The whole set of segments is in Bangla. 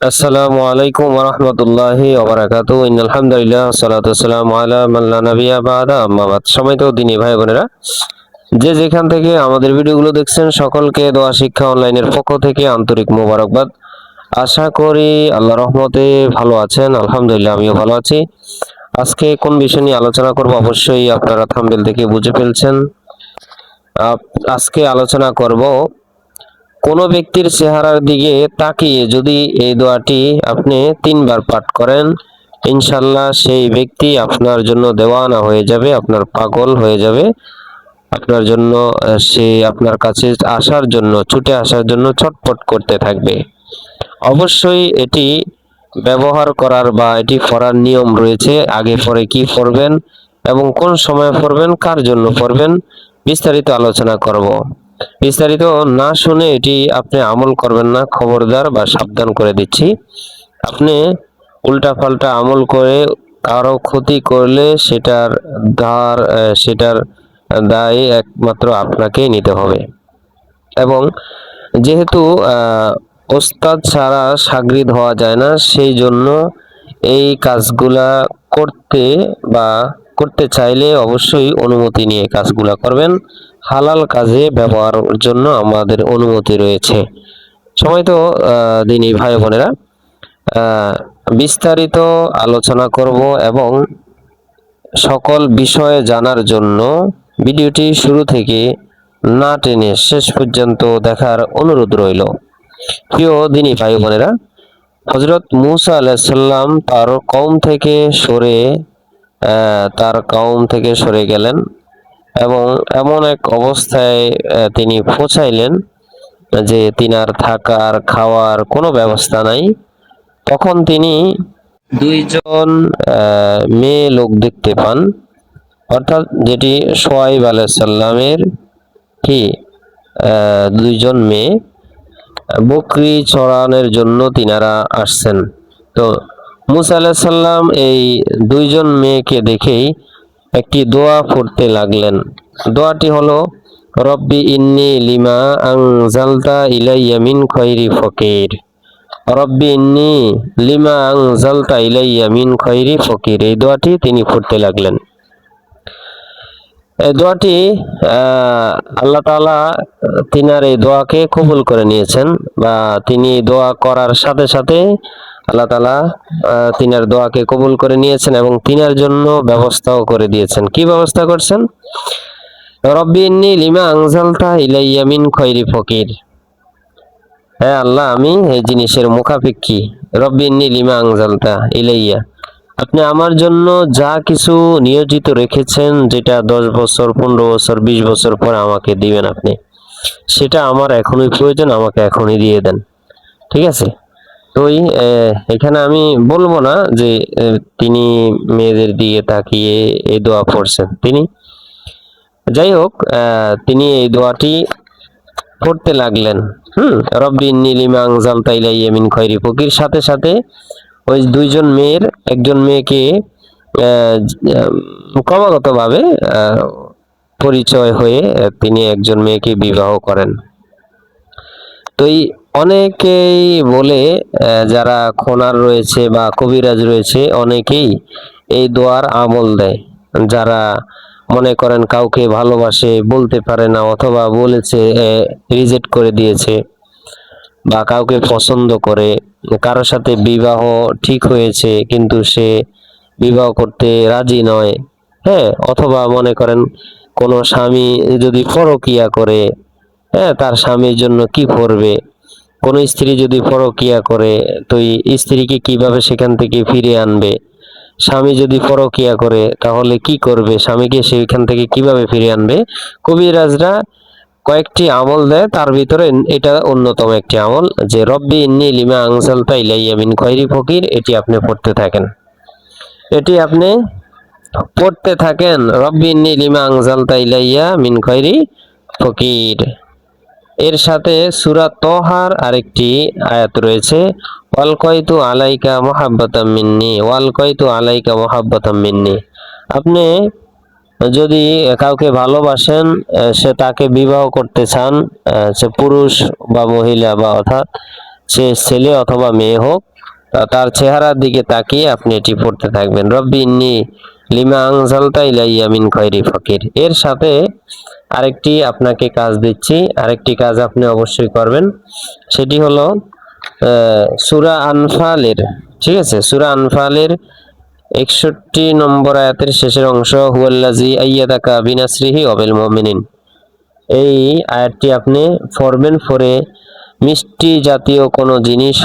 আসসালামু আলাইকুম ওয়া রাহমাতুল্লাহি ওয়া বারাকাতুহু। ইন্নাল হামদুলিল্লাহ ওয়াসসালাতু ওয়াসসালামু আলা মান লা নাবিয়্যা বা'দা, আম্মা বাদ। সম্মানিত দিনী ভাই বোনেরা, যে যেখান থেকে আমাদের ভিডিওগুলো দেখছেন সকলকে দোয়া শিক্ষা অনলাইনের পক্ষ থেকে আন্তরিক মোবারকবাদ। আশা করি আল্লাহর রহমতে ভালো আছেন। আলহামদুলিল্লাহ আমিও ভালো আছি। আজকে কোন বিষয় নিয়ে আলোচনা করব অবশ্যই আপনারা থাম্বনেল থেকে বুঝে ফেলছেন। আজকে আলোচনা করব কোনো ব্যক্তির চেহারার দিকে তাকিয়ে যদি এই দোয়াটি আপনি 3 বার পাঠ করেন, ইনশাল্লাহ সেই ব্যক্তি আপনার জন্য দেওয়ানা হয়ে যাবে, আপনার পাগল হয়ে যাবে, আপনার জন্য সে আপনার কাছে আসার জন্য, ছুটে আসার জন্য ছটফট করতে থাকবে। অবশ্যই এটি ব্যবহার করার বা এটি পড়ার নিয়ম রয়েছে। আগে পরে কি পড়বেন এবং কোন সময় পড়বেন, কার জন্য পড়বেন, বিস্তারিত আলোচনা করব। বিস্তারিত না শুনে এটি আপনি আমল করবেন না, খবরদার বা সাবধান করে দিচ্ছি। আপনি উল্টাপাল্টা আমল করে কারো ক্ষতি করলে সেটার দায় একমাত্র আপনাকেই নিতে হবে। এবং যেহেতু ওস্তাদ ছাড়া শাগরিদ হওয়া যায় না, সেই জন্য এই কাজগুলা করতে চাইলে অবশ্যই অনুমতি নিয়ে কাজগুলা করবেন। হালাল কাজে ব্যবহারের জন্য আমাদের অনুমতি রয়েছে। সময়তো দিনী ভাই বোনেরা, বিস্তারিত আলোচনা করব এবং সকল বিষয়ে জানার জন্য ভিডিওটি শুরু থেকে না টেনে শেষ পর্যন্ত দেখার অনুরোধ রইল। প্রিয় দিনী ভাই বোনেরা, হযরত মূসা আলাইহিস সালাম তার কওম থেকে সরে গেলেন এবং এমন এক অবস্থায় তিনি পৌঁছাইলেন যে তিনার থাকার খাওয়ার কোনো ব্যবস্থা নাই। তখন তিনি দুইজন মেয়ে লোক দেখতে পান, অর্থাৎ যেটি শুআয়ব আলাইহিস সালামের দুইজন মেয়ে বকরি চড়ানোর জন্য তিনারা আসছেন। তো মূসা আলাইহিস সালাম এই দুইজন মেয়েকে দেখেই একটি দোয়া পড়তে লাগলেন। দোয়াটি হলো, রব্বি ইন্নী লিমা আনজালতা ইলাইয়া মিন খৈরি ফকির। রব্বি ইন্নী লিমা আনজালতা ইলাইয়া মিন খৈরি ফকির, এই দোয়াটি তিনি পড়তে লাগলেন। এই দোয়াটি আল্লাহ তাআলা তিনার এই দোয়াকে কবুল করে নিয়েছেন, বা তিনি দোয়া করার সাথে সাথে আল্লাহ তাআলা তিনার দোয়াকে কবুল করে নিয়েছেন এবং তিনার জন্য ব্যবস্থাও করে দিয়েছেন। কি ব্যবস্থা করছেন? রব্বি ইন্নী লিমা আনজালতা ইলাইয়া মিন খৈরি ফকির। হ্যাঁ আল্লাহ, আমি এই জিনিসের মুখাপেক্ষী। রব্বি ইন্নী লিমা আনজালতা ইলাইয়া, আপনি আমার জন্য যা কিছু নিয়োজিত রেখেছেন, যেটা 10 বছর 15 বছর 20 বছর পরে আমাকে দিবেন আপনি, সেটা আমার এখনই প্রয়োজন, আমাকে এখনই দিয়ে দেন। ঠিক আছে? তো এখানে আমি বলবো না যে তিনি মেয়েদের দিকে তাকিয়ে এই দোয়া পড়ছেন। যাই হোক, তিনি এই দোয়াটি পড়তে লাগলেন। রব্বি ইন্নী লিমা আনজালতা ইলাইয়া মিন খৈরি ফকির, সাথে সাথে ওই দুইজন মেয়ের একজন মেয়েকে ক্রমাগতভাবে পরিচয় হয়ে তিনি একজন মেয়েকে বিবাহ করেন। তো এই অনেকেই বলে, যারা খোনার রয়েছে বা কবিরাজ রয়েছে, অনেকেই এই দোয়ার আমল দেয়। যারা মনে করেন কাউকে ভালোবাসে, বলতে পারে না, অথবা বলেছে রিজেক্ট করে দিয়েছে, বা কাউকে পছন্দ করে, কারোর সাথে বিবাহ ঠিক হয়েছে কিন্তু সে বিবাহ করতে রাজি নয়, হ্যাঁ, অথবা মনে করেন কোনো স্বামী যদি পরকিয়া করে, হ্যাঁ, তার স্বামীর জন্য কি করবে, কোন স্ত্রী যদি পরকিয়া করে তো স্ত্রীকে কিভাবে সেখান থেকে ফিরিয়ে আনবে, স্বামী যদি পরকিয়া করে তাহলে কি করবে, স্বামীকে সেখান থেকে কিভাবে ফিরিয়ে আনবে, কবিরাজরা কয়েকটি আমল দেয়। তার ভিতরে এটা অন্যতম একটি আমল, যে রব্বি ইন্নী লিমা আনজালতা ইলাইয়া মিন খৈরি ফকির, এটি আপনি পড়তে থাকেন। রব্বি ইন্নী লিমা আনজালতা ইলাইয়া মিন খৈরি ফকির। এর সাথে সূরা তহার আরেকটি আয়াত রয়েছে, ওয়ালকাইতু আলাইকা মুহাব্বাতাম মিন্নি, ওয়ালকাইতু আলাইকা মুহাব্বাতাম মিন্নি। আপনি যদি কাউকে ভালোবাসেন, সে তাকে বিবাহ করতে চান, সে পুরুষ বা মহিলা বা অর্থাৎ সে ছেলে অথবা মেয়ে হোক, তার চেহারার দিকে তাকিয়ে আপনি এটি পড়তে থাকবেন, রব্বি ইন্নী লিমা আনজালতা ইলাইয়া মিন খৈরি ফকির। এর সাথে আরেকটি আপনাকে কাজ দিচ্ছি, আরেকটি কাজ আপনি অবশ্যই করবেন, সেটি হলো সূরা আনফালের, ঠিক আছে, সূরা আনফালের 61 নম্বর আয়াতের শেষের অংশ, হুয়াল্লাযী আইয়াদাকা বিনাসরিহি ওয়া বিল মুমিনিন, এই আয়াতটি আপনি পড়বেন। পরে মিষ্টি জাতীয় কোনো জিনিস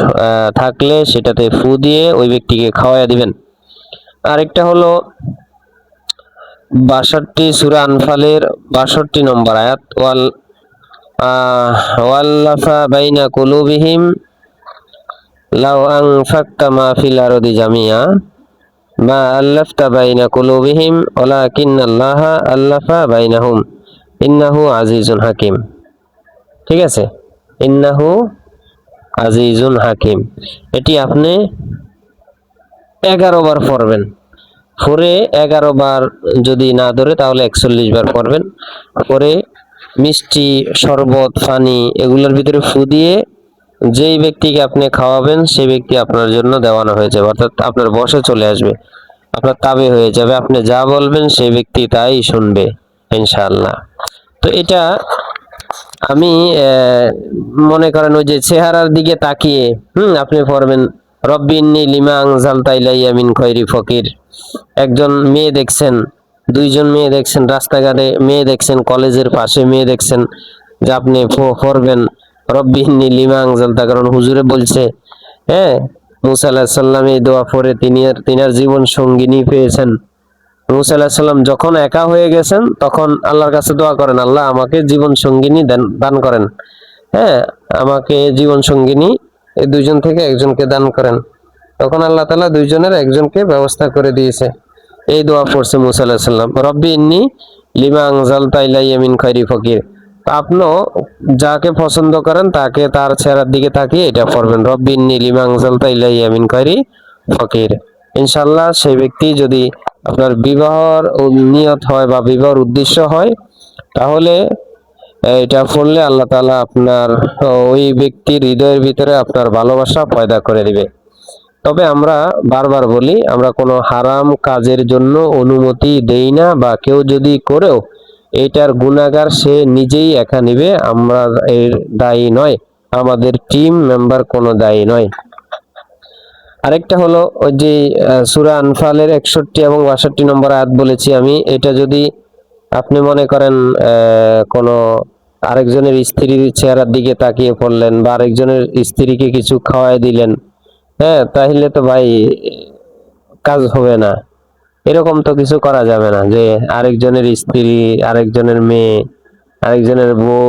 থাকলে সেটাতে ফু দিয়ে ওই ব্যক্তিকে খাওয়াইয়া দিবেন। আরেকটা হলো 62 সূরা আনফালের 62 নম্বর আয়াত, ওয়াল্লাফা বাইনা কুলুবিহিম লাউ আনফাকতা মা ফিল আরদি জামিয়া মা আল্লাফতা বাইনা কুলুবিহিম ওয়ালাকিন্নাল্লাহা আল্লাফা বাইনাহুম ইন্নাহু আজিজুন হাকিম। ঠিক আছে, ইন্নাহু আজিজুন হাকিম, এটি আপনি 11 বার পড়বেন। পরে 11 বার যদি না ধরে তাহলে 41 বার পড়বেন। পরে মিষ্টি, শরবত, পানি এগুলোর ভিতরে ফু দিয়ে যেই ব্যক্তিকে আপনি খাওয়াবেন সেই ব্যক্তি আপনার জন্য দেওয়ানো হয়ে যাবে, অর্থাৎ আপনার বশে চলে আসবে, আপনার তাবে হয়ে যাবে, আপনি যা বলবেন সেই ব্যক্তি তাই শুনবে ইনশাআল্লাহ। তো এটা আমি মনে করেন ওই যে চেহারার দিকে তাকিয়ে আপনি পড়বেন, রব্বি ইন্নী লিমা আনজালতা ইলাইয়া মিন খৈরি ফকির। একজন মেয়ে দেখছেন, দুইজন মেয়ে দেখছেন, রাস্তাঘাটে মেয়ে দেখছেন, কলেজের পাশে মেয়ে দেখছেন, যে আপনি পড়বেন রব্বি ইন্নী লিমা আনজালতা, কারণ হুজুরে বলছে, হ্যাঁ, মুসা আলাইহিস সালাম এই দোয়া পড়ে তিনার জীবন সঙ্গিনী পেয়েছেন। মুসা আলাইহিস সালাম যখন একা হয়ে গেছেন তখন আল্লাহর কাছে দোয়া করেন, আল্লাহ আমাকে জীবন সঙ্গিনী দান করেন, হ্যাঁ, আমাকে জীবন সঙ্গিনী এই দুইজন থেকে একজনকে দান করেন। তখন আল্লাহ তাআলা দুইজনের একজনকে ব্যবস্থা করে দিয়েছে। এই দোয়া পড়ছে মুসা আলাইহিস সালাম, রব্বি ইন্নী লিমা আনজালতা ইলাইয়া মিন খৈরি ফকির। আপনিও যাকে পছন্দ করেন তাকে তার চেহারার দিকে তাকিয়ে এটা পড়বেন, রব্বি ইন্নী লিমা আনজালতা ইলাইয়া মিন খৈরি ফকির। ইনশাআল্লাহ সেই ব্যক্তি যদি আপনার বিবাহর নিয়ত হয় বা বিবাহর উদ্দেশ্য হয়, তাহলে এটা পড়লে আল্লাহ তাআলা আপনার ওই ব্যক্তির হৃদয়ের ভিতরে আপনার ভালোবাসা পয়দা করে দিবে। তবে আমরা বারবার বলি, আমরা কোনো হারাম কাজের জন্য অনুমতি দেই না, বা কেউ যদি করেও এটার গুনাহগার সে নিজেই একা নিবে, আমরা এর দায়ী নয়, আমাদের টিম মেম্বার কোনো দায়ী নয়। আরেকটা হলো ওই যে সূরা আনফালের 61 এবং 62 নম্বর আয়াত বলেছি আমি, এটা যদি আপনি মনে করেন কোনো আরেকজনের স্ত্রীর চেহারার দিকে তাকিয়ে পড়লেন বা আরেকজনের স্ত্রীকে কিছু খাওয়াই দিলেন, হ্যাঁ, তাহলে তো ভাই কাজ হবে না। এরকম তো কিছু করা যাবে না যে আরেকজনের স্ত্রী, আরেকজনের মেয়ে, আরেকজনের বউ